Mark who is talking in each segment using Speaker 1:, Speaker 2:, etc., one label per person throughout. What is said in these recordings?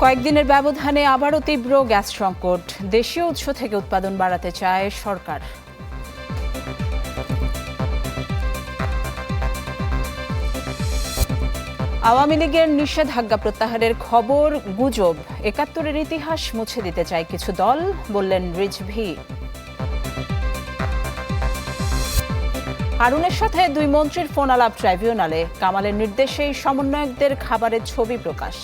Speaker 1: কয়েকদিনের ব্যবধানে আবারও তীব্র গ্যাস সংকট। দেশীয় উৎস থেকে উৎপাদন বাড়াতে চায় সরকার। আওয়ামী লীগের নিষেধাজ্ঞা প্রত্যাহারের খবর গুজব। ৭১-এর ইতিহাস মুছে দিতে চায় কিছু দল, বললেন রিজভী। হারুনের সাথে দুই মন্ত্রীর ফোন আলাপ ট্রাইব্যুনালে। কামালের নির্দেশেই সমন্বয়কদের খাবারের ছবি প্রকাশ।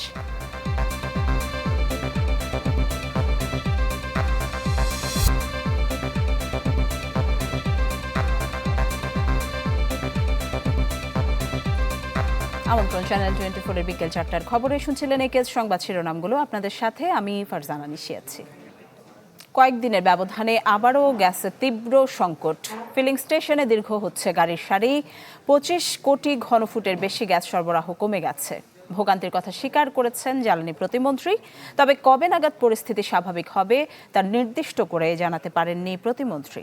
Speaker 1: আমন্ত্রণ চ্যানেল 24-এর বিকেল ৪টার খবরে শুনছিলেন একেজ সংবাদ শিরোনামগুলো। আপনাদের সাথে আমি ফারজানা নিশি আছি। কয়েকদিনের ব্যবধানে আবারও গ্যাসের তীব্র সংকট। ফিলিং স্টেশনে দীর্ঘ হচ্ছে গাড়ির সারি। ২৫ কোটি ঘনফুটের বেশি গ্যাস সরবরাহ কমে গেছে। ভোগান্তির কথা স্বীকার করেছেন জ্বালানি প্রতিমন্ত্রী। তবে কবে নাগাদ পরিস্থিতি স্বাভাবিক হবে তা নির্দিষ্ট করে জানাতে পারেননি প্রতিমন্ত্রী।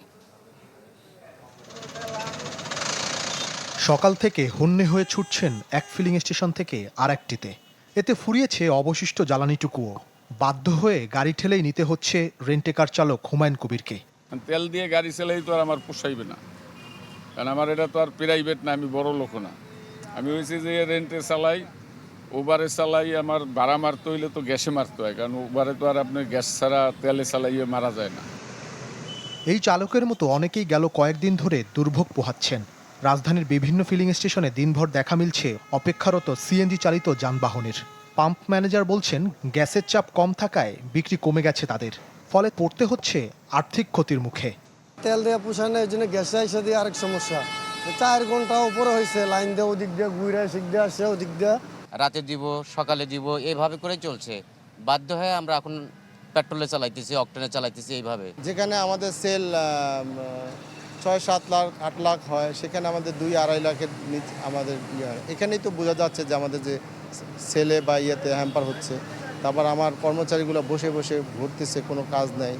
Speaker 2: সকাল থেকে হন্যে হয়ে ছুটছেন এক ফিলিং স্টেশন থেকে আরেকটিতে। এতে ফুরিয়েছে অবশিষ্ট জ্বালানিটুকুও। বাধ্য হয়ে গাড়ি ঠেলেই নিতে হচ্ছে রেন্টেকার চালক হুমায়ুন কবিরকে।
Speaker 3: তেল দিয়ে গাড়ি চালাই তো আর আমার পোষাইবে না, কারণ আমার এটা তো আর প্রাইভেট না, আমি বড় লোক না। আমি হয়েছি যে রেন্টে চালাই, ওভারে চালাই। আমার ভাড়া মারতে হইলে তো গ্যাসে মারতে হয়, কারণ ওভারে তো আর আপনি গ্যাস ছাড়া তেলে চালাইয়ে মারা যায় না।
Speaker 2: এই চালকের মতো অনেকেই গেল কয়েকদিন ধরে দুর্ভোগ পোহাচ্ছেন। রাজধানীর বিভিন্ন ফিলিং স্টেশনে দিনভর দেখা মিলছে অপেক্ষারত সিএনজি চালিত যানবাহনের। পাম্প ম্যানেজার বলছেন, গ্যাসের চাপ কম থাকায় বিক্রি কমে গেছে তাদের, ফলে পড়তে হচ্ছে আর্থিক ক্ষতির মুখে।
Speaker 4: তেল দিয়ে পোষায় না, এই জন্য গ্যাসে এসে দিয়ে আরেক সমস্যা। 4 ঘন্টা উপরে হয়েছে, লাইন দিয়ে ওদিক দিয়ে ঘুরে শিখ দিয়ে আসছে, ওদিক দিয়ে
Speaker 5: রাতে দিব, সকালে দিব, এইভাবে করে চলছে। বাধ্য হয়ে আমরা এখন পেট্রোলে চালাইতেছি, অকটেনে চালাইতেছি এইভাবে।
Speaker 6: যেখানে আমাদের সেল 6-7 লাখ 8 লাখ হয়, সেখানে আমাদের 2-2.5 লাখের আমাদের এখানেই তো বোঝা যাচ্ছে যে আমাদের যে সেলে বা ইয়েতে হ্যাম্পার হচ্ছে। তারপর আমার কর্মচারীগুলো বসে বসে ঘুরতেছে, কোনো কাজ নেই।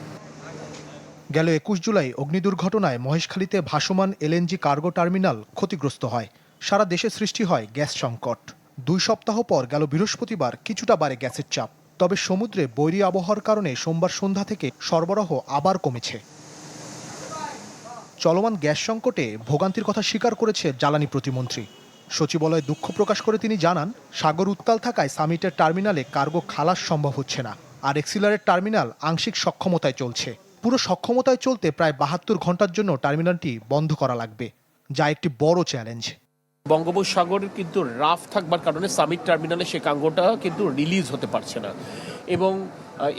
Speaker 2: গেল ২১ জুলাই অগ্নি দুর্ঘটনায় মহেশখালীতে ভাসমান এলএনজি কার্গো টার্মিনাল ক্ষতিগ্রস্ত হয়। সারা দেশে সৃষ্টি হয় গ্যাস সংকট। 2 সপ্তাহ পর গেল বৃহস্পতিবার কিছুটা বাড়ে গ্যাসের চাপ। তবে সমুদ্রে বৈরী আবহাওয়ার কারণে সোমবার সন্ধ্যা থেকে সরবরাহ আবার কমেছে। চলমান গ্যাস সংকটে ভোগান্তির কথা স্বীকার করেছে জ্বালানি প্রতিমন্ত্রী। সচিবালয়ে দুঃখ প্রকাশ করে তিনি জানান, সাগর উত্তাল থাকায় সামিটের টার্মিনালে কার্গো খালাস সম্ভব হচ্ছে না। আর এক্সিলারের টার্মিনাল আংশিক সক্ষমতায় চলছে। পুরো সক্ষমতায় চলতে প্রায় ৭২ ঘন্টার জন্য টার্মিনালটি বন্ধ করা লাগবে, যা একটি বড় চ্যালেঞ্জ।
Speaker 7: বঙ্গোপসাগরের কিন্তু রাফ থাকবার কারণে সামিট টার্মিনালে সে কার্গোটা কিন্তু রিলিজ হতে পারছে না। এবং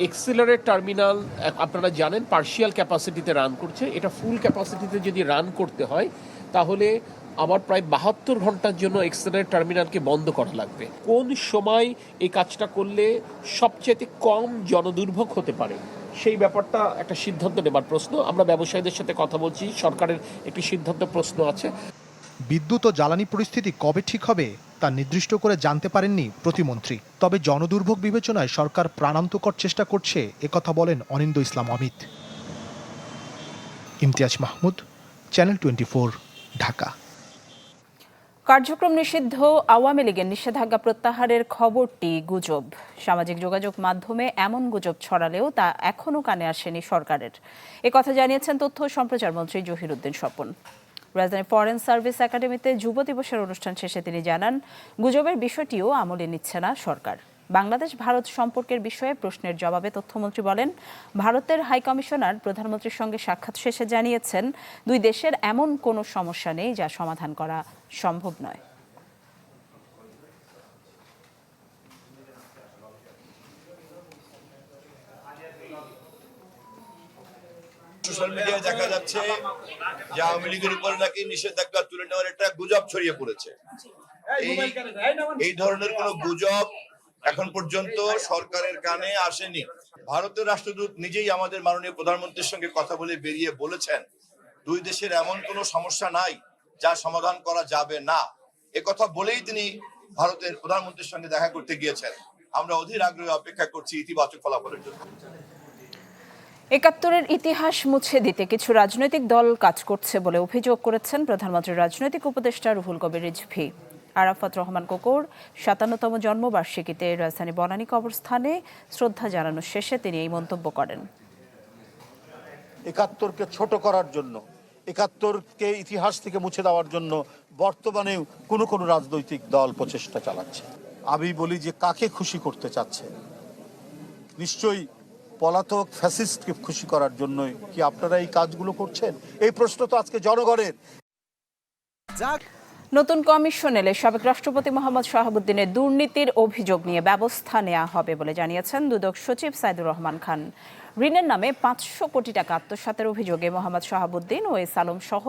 Speaker 7: এক্সিলারের টার্মিনাল আপনারা জানেন পার্শিয়াল ক্যাপাসিটিতে রান করছে। এটা ফুল ক্যাপাসিটিতে যদি রান করতে হয় তাহলে আবার প্রায় ৭২ ঘন্টার জন্য এক্সিলারের টার্মিনালকে বন্ধ করা লাগবে। কোন সময় এই কাজটা করলে সবচেয়ে কম জনদুর্ভোগ হতে পারে সেই ব্যাপারটা একটা সিদ্ধান্ত নেবার প্রশ্ন। আমরা ব্যবসায়ীদের সাথে কথা বলছি, সরকারের একটি সিদ্ধান্ত প্রশ্ন আছে।
Speaker 2: বিদ্যুৎ ও জ্বালানি পরিস্থিতি কবে ঠিক হবে তা নির্দিষ্ট করে জানতে পারেননি প্রতিমন্ত্রী। তবে জনদুর্ভোগ বিবেচনায় সরকার প্রাণান্তকর চেষ্টা করছে, একথা বলেন অনিন্দ ইসলাম অমিত। ইমতিয়াজ মাহমুদ, চ্যানেল 24, ঢাকা।
Speaker 1: কার্যক্রম নিষিদ্ধ আওয়ামী লীগের নিষেধাজ্ঞা প্রত্যাহারের খবরটি গুজব। সামাজিক যোগাযোগ মাধ্যমে এমন গুজব ছড়ালেও তা এখনও কানে আসেনি সরকারের। একথা জানিয়েছেন তথ্য ও সম্প্রচার মন্ত্রী জহিরুদ্দিন স্বপন। রাজধানীর ফরেন সার্ভিস একাডেমিতে যুব দিবসের অনুষ্ঠান শেষে তিনি জানান, গুজবের বিষয়টিও আমলে নিচ্ছে না সরকার। বাংলাদেশ ভারত সম্পর্কের বিষয়ে প্রশ্নের জবাবে তথ্যমন্ত্রী বলেন, ভারতের হাইকমিশনার প্রধানমন্ত্রীর সঙ্গে সাক্ষাৎ শেষে জানিয়েছেন, দুই দেশের এমন কোনো সমস্যা নেই যা সমাধান করা সম্ভব নয়।
Speaker 8: সোশ্যাল মিডিয়ায় দেখা যাচ্ছে যে আওয়ামী লীগের উপর নাকি নিষেধাজ্ঞা তুলে নেওয়ার একটা গুজব ছড়িয়ে পড়েছে। এই ধরনের কোন গুজব এখন পর্যন্ত সরকারের কানে আসেনি। ভারতের রাষ্ট্রদূত নিজেই আমাদের মাননীয় প্রধানমন্ত্রীর সঙ্গে কথা বলে বেরিয়ে বলেছেন, দুই দেশের এমন কোনো সমস্যা নাই যা সমাধান করা যাবে না। একথা বলেই তিনি ভারতের প্রধানমন্ত্রীর সঙ্গে দেখা করতে গিয়েছেন। আমরা অধীর আগ্রহে অপেক্ষা করছি ইতিবাচক ফলাফলের জন্য।
Speaker 1: ৭১-এর ইতিহাস মুছে দিতে কিছু রাজনৈতিক দল কাজ করছে বলে অভিযোগ করেছেন প্রধানমন্ত্রীর রাজনৈতিক উপদেষ্টা রুহুল কবির রিজভী। আরাফাত রহমান কোকর ৫৭তম জন্মবার্ষিকীতে রাজধানী বনানী কবরস্থানে শ্রদ্ধা জানানো শেষে তিনি এই মন্তব্য করেন।
Speaker 9: ৭১কে ছোট করার জন্য, ৭১কে ইতিহাস থেকে মুছে দেওয়ার জন্য বর্তমানে কোনো রাজনৈতিক দল প্রচেষ্টা চালাচ্ছে। আমি বলি যে কাকে খুশি করতে চাচ্ছে? নিশ্চয়ই পলাতক ফ্যাসিস্টকে খুশি করার জন্যই কি আপনারা এই কাজগুলো করছেন? এই প্রশ্ন তো আজকে জনগণের।
Speaker 1: নতুন কমিশন এলে সাবেক রাষ্ট্রপতি মোহাম্মদ শাহাবুদ্দিনের দুর্নীতির অভিযোগ নিয়ে ব্যবস্থা নেওয়া হবে বলে জানিয়েছেন দুদক সচিব সাইদুর রহমান খান। ঋণের নামে ৫০০ কোটি টাকা আত্মসাতের অভিযোগে মোহাম্মদ শাহাবুদ্দিন ও এস আলম সহ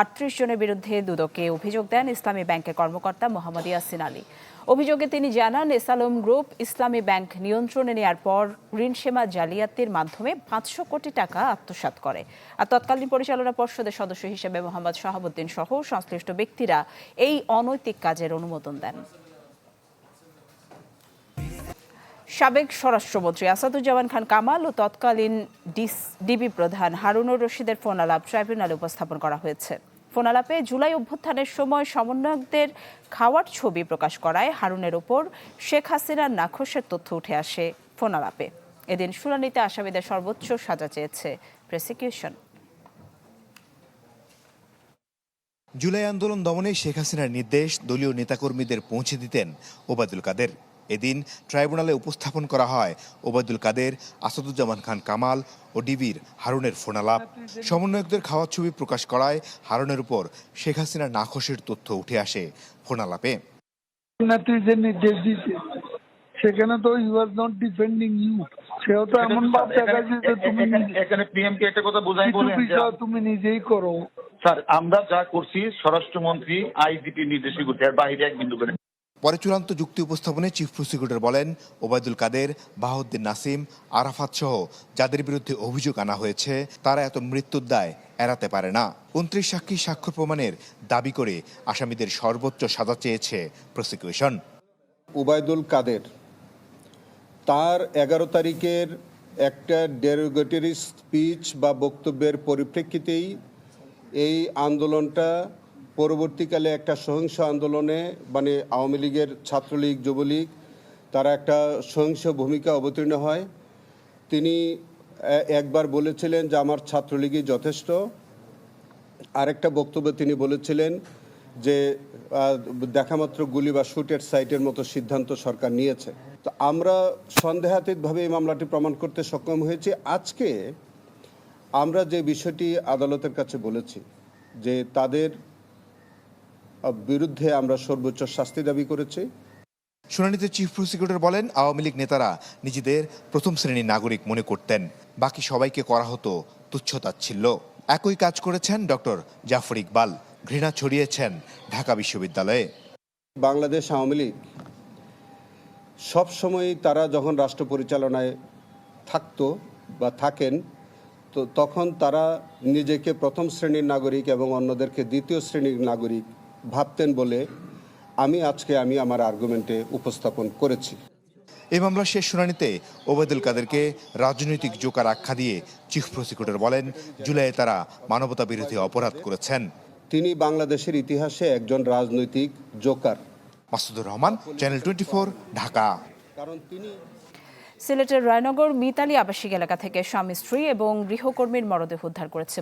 Speaker 1: ৩৮ জনের বিরুদ্ধে দুদকে অভিযোগ দেন ইসলামী ব্যাংকের কর্মকর্তা মোহাম্মদ ইয়াসিন আলী। অভিযোগে তিনি জানান, এস আলম গ্রুপ ইসলামী ব্যাংক নিয়ন্ত্রণে নেওয়ার পর ঋণ সেবা জালিয়াতির মাধ্যমে ৫০০ কোটি টাকা আত্মসাৎ করে। আর তৎকালীন পরিচালনা পর্ষদের সদস্য হিসেবে মোহাম্মদ শাহাবুদ্দিন সহ সংশ্লিষ্ট ব্যক্তিরা এই অনৈতিক কাজের অনুমোদন দেন। সাবেক স্বরাষ্ট্রমন্ত্রী আসাদুজ্জামান খান কামাল ও তৎকালীন ডিবি প্রধান হারুনুর রশিদের ফোন আলাপ ট্রাইব্যুনালে উপস্থাপন করা হয়েছে। ফোন আলাপে জুলাই অভ্যুত্থানের সময় সমন্বয়কদের খাওয়ার ছবি প্রকাশ করায় হারুনের ওপর শেখ হাসিনার নাখোশের তথ্য উঠে আসে ফোন আলাপে। এদিন শুনানিতে আসামিদের সর্বোচ্চ সাজা চেয়েছে প্রসিকিউশন।
Speaker 10: জুলাই আন্দোলন দমনে শেখ হাসিনার নির্দেশ দলীয় নেতাকর্মীদের পৌঁছে দিতেন ওবায়দুল কাদের। এদিন ট্রাইব্যুনালে উপস্থাপন করা হয় ওবায়দুল কাদের, আসাদুজ্জামান খান কামাল ও ডিবির হারুনের ফোনালাপ। সমন্বয়কদের খাওয়ার ছবি প্রকাশ করায় হারুনের উপর শেখ হাসিনার নাখোশের তথ্য উঠে আসে ফোনালাপে।
Speaker 11: নির্দেশ দিতে সেখানে তো you are not defending you, সেও তো এমন ভাব দেখাচ্ছে যে তুমি
Speaker 12: এখানে পিএমকে একটা কথা বোঝাই বলেন
Speaker 11: তুমি নিজেই করো।
Speaker 12: স্যার, আমরা যা করছি স্বরাষ্ট্রমন্ত্রী আইজিপি নির্দেশই করছে, আর বাইরে এক বিন্দু করে।
Speaker 10: পরে চূড়ান্ত যুক্তি উপস্থাপনে চিফ প্রসিকিউটর বলেন, ওবায়দুল কাদের, বাহাউদ্দিন নাসিম, আরাফাত সহ যাদের বিরুদ্ধে অভিযোগ আনা হয়েছে তারা এত মৃত্যুর দায় এড়াতে পারে না। ২৯ সাক্ষী স্বাক্ষর প্রমাণের দাবি করে আসামিদের সর্বোচ্চ সাজা চেয়েছে প্রসিকিউশন।
Speaker 13: ওবায়দুল কাদের তার ১১ তারিখের একটা ডেরোগেটরি স্পিচ বা বক্তব্যের পরিপ্রেক্ষিতেই এই আন্দোলনটা পরবর্তীকালে একটা সহিংস আন্দোলনে, মানে আওয়ামী লীগের ছাত্রলীগ, যুবলীগ তারা একটা সহিংস ভূমিকা অবতীর্ণ হয়। তিনি একবার বলেছিলেন যে আমার ছাত্রলীগই যথেষ্ট। আরেকটা বক্তব্যে তিনি বলেছিলেন যে দেখামাত্র গুলি বা শুটের সাইটের মতো সিদ্ধান্ত সরকার নিয়েছে। তো আমরা সন্দেহাতীতভাবে এই মামলাটি প্রমাণ করতে সক্ষম হয়েছি। আজকে আমরা যে বিষয়টি আদালতের কাছে বলেছি যে তাদের বিরুদ্ধে আমরা সর্বোচ্চ শাস্তি দাবি করেছি।
Speaker 10: শুনানিতে চিফ প্রসিকিউটর বলেন, আওয়ামী লীগ নেতারা নিজেদের প্রথম শ্রেণীর নাগরিক মনে করতেন, বাকি সবাইকে করা হতো তুচ্ছতাচ্ছিল্য। একই কাজ করেছেন ডক্টর জাফর ইকবাল, ঘৃণা ছড়িয়েছেন ঢাকা বিশ্ববিদ্যালয়ে।
Speaker 13: বাংলাদেশ আওয়ামী লীগ সবসময়ই তারা যখন রাষ্ট্র পরিচালনায় থাকতো বা থাকেন, তো তখন তারা নিজেকে প্রথম শ্রেণীর নাগরিক এবং অন্যদেরকে দ্বিতীয় শ্রেণীর নাগরিক ভাবতেন বলে আমি আমার আর্গুমেন্টে উপস্থাপন করেছি।
Speaker 10: এই মামলার শেষ শুনানিতে ওবায়দুল কাদেরকে রাজনৈতিক জোকার আখ্যা দিয়ে চিফ প্রসিকিউটর বলেন, জুলাইয়ে তারা মানবতা বিরোধী অপরাধ করেছেন।
Speaker 13: তিনি বাংলাদেশের ইতিহাসে একজন রাজনৈতিক জোকার।
Speaker 10: মাসুদুর রহমান, চ্যানেল 24, ঢাকা।
Speaker 13: কারণ তিনি
Speaker 1: সিলেটের রায়নগর মিতালি আবাসিক এলাকা থেকে স্বামী স্ত্রী এবং গৃহকর্মীর মরদেহ উদ্ধার করেছে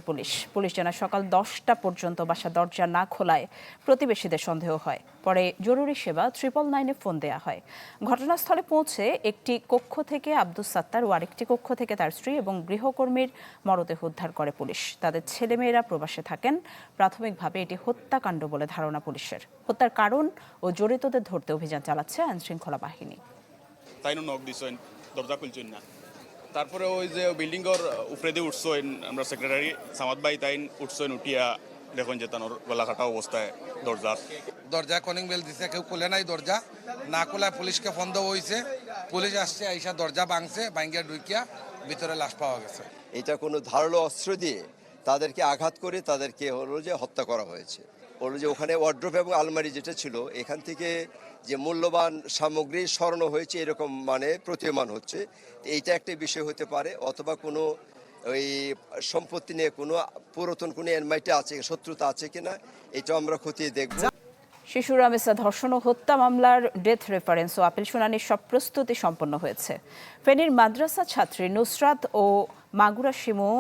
Speaker 1: পুলিশ জানায় সকাল 10টা পর্যন্ত বাসা দরজা না খোলায় প্রতিবেশীদের সন্দেহ হয়। পরে জরুরি সেবা 999-এ ফোন দেওয়া হয়। ঘটনাস্থলে পৌঁছে একটি কক্ষ থেকে আব্দুস সাত্তার ও আরেকটি কক্ষ থেকে তার স্ত্রী এবং গৃহকর্মীর মরদেহ উদ্ধার করে পুলিশ। তাদের ছেলেমেয়েরা প্রবাসে থাকেন। প্রাথমিকভাবে এটি হত্যাকাণ্ড বলে ধারণা পুলিশের। হত্যার কারণ ও জড়িতদের ধরতে অভিযান চালাচ্ছে আইনশৃঙ্খলা বাহিনী।
Speaker 14: দরজা খুলছেন না, তারপরে ওই যে বিল্ডিংর উপরে দিয়ে উঠছেন আমরা সেক্রেটারি সামাদ ভাই তাইন উঠছেন, উঠিয়া দেখুন যে তানোর গলা কাটা অবস্থায়
Speaker 15: দরজা কলিং বেল দিছে, কেউ খুলে নাই দরজা, না খোলায় পুলিশকে ফোন দেওয়া হয়েছে। পুলিশ আসছে, আইসা দরজা ভাঙছে, ভাঙ্গিয়া ঢুকিয়া ভিতরে লাশ পাওয়া গেছে।
Speaker 16: এটা কোনো ধারালো অস্ত্র দিয়ে তাদেরকে আঘাত করে তাদেরকে হলো যে হত্যা করা হয়েছে। হলো যে ওখানে ওয়ার্ড্রোব এবং আলমারি যেটা ছিল, এখান থেকে যে মূল্যবান সামগ্রী সরানো হয়েছে এরকম মানে প্রতীয়মান হচ্ছে। এইটা একটা বিষয় হতে পারে, অথবা কোনো ওই সম্পত্তি নিয়ে কোনো পুরাতন কোনো এনমাইটি আছে, শত্রুতা আছে কিনা, এটা আমরা খতিয়ে দেখব।
Speaker 1: শিশু রামেসা ধর্ষণ ও হত্যা মামলার ডেথ রেফারেন্স ও আপিল শুনানির সব প্রস্তুতি সম্পন্ন হয়েছে। ফেনীর মাদ্রাসা ছাত্রী নুসরাত ও মাগুরা শিমু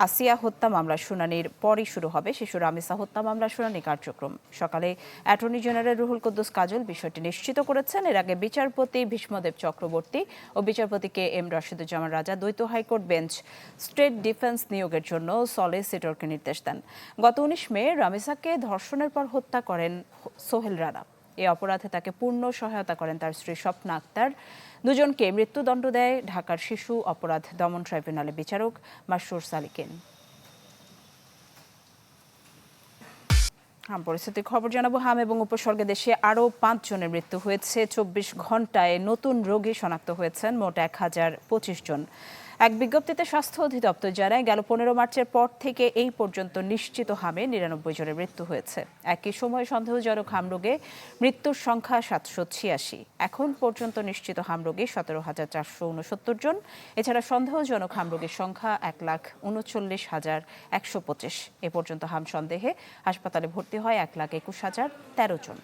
Speaker 1: আসিয়া হত্যা মামলার শুনানির পরই শুরু হবে শিশু রামেসা হত্যা মামলার শুনানি কার্যক্রম। সকালে অ্যাটর্নি জেনারেল রুহুল কুদ্দুস কাজল বিষয়টি নিশ্চিত করেছেন। এর আগে বিচারপতি ভীষ্মদেব চক্রবর্তী ও বিচারপতি কে এম রশিদুজ্জামান রাজা দ্বৈত হাইকোর্ট বেঞ্চ স্টেট ডিফেন্স নিয়োগের জন্য সলিসিটরকে নির্দেশ দেন। গত 19 মে রামেসাকে ধর্ষণের পর হত্যা করেন সোহেল রানা। এই অপরাধে তাকে পূর্ণ সহায়তা করেন তার স্ত্রী স্বপ্না আক্তার। দুজনকে মৃত্যুদণ্ড দেয় ঢাকার শিশু অপরাধ দমন ট্রাইব্যুনালের বিচারক মাসরুর সালিকিন। পরিস্থিতির খবর জানাবো। হাম এবং উপসর্গে দেশে আরও 5 জনের মৃত্যু হয়েছে। 24 ঘন্টায় নতুন রোগী শনাক্ত হয়েছেন মোট 1025 জন। এক বিজ্ঞপ্তিতে স্বাস্থ্য অধিদপ্তর জানায়, গেল 15 মার্চের পর থেকে এই পর্যন্ত নিশ্চিত হামে 99 জনের মৃত্যু হয়েছে। একই সময় সন্দেহজনক হাম রোগে মৃত্যুর সংখ্যা 786। এখন পর্যন্ত নিশ্চিত হাম রোগী 17,469 জন। এছাড়া সন্দেহজনক হাম রোগীর সংখ্যা 1,39,125। এ পর্যন্ত হাম সন্দেহে হাসপাতালে ভর্তি হয় 1,21,013 জন।